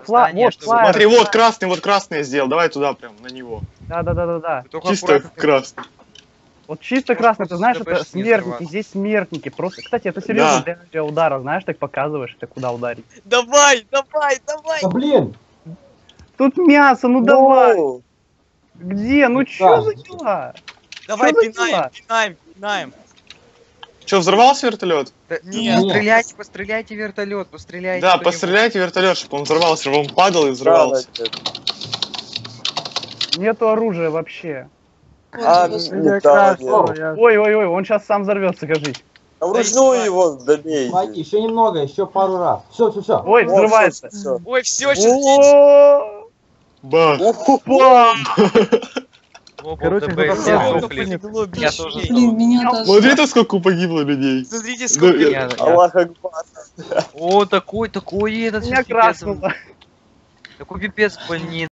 Вот, Смотри, вот красный я сделал. Давай туда прям, на него. Да. Чисто красный. Вот чисто красный, ты знаешь, это смертники, здесь смертники. Просто, кстати, это серьезно для удара, знаешь, так показываешь, ты куда ударить. Давай! Да блин! Тут мясо, ну давай! Где? Ну чё за дела? Давай, Чё за дела? пинаем. Че, взорвался вертолет? Нет, постреляйте вертолет, постреляйте. Да, постреляйте вертолет, чтобы он взорвался, чтобы он падал и взрывался. Нету оружия вообще. Ой, Ой, он сейчас сам взорвется, кажись. вручную его добей. Еще немного, еще пару раз. Все. Ой, взрывается. Ой, все, сейчас. О, Бах. бам! Короче, Я тоже. Блин, меня даже... Смотри-то, сколько погибло людей. Смотрите, сколько. Аллах Акбар. О, такой этот. Меня краснуло. Такой пипец, блин.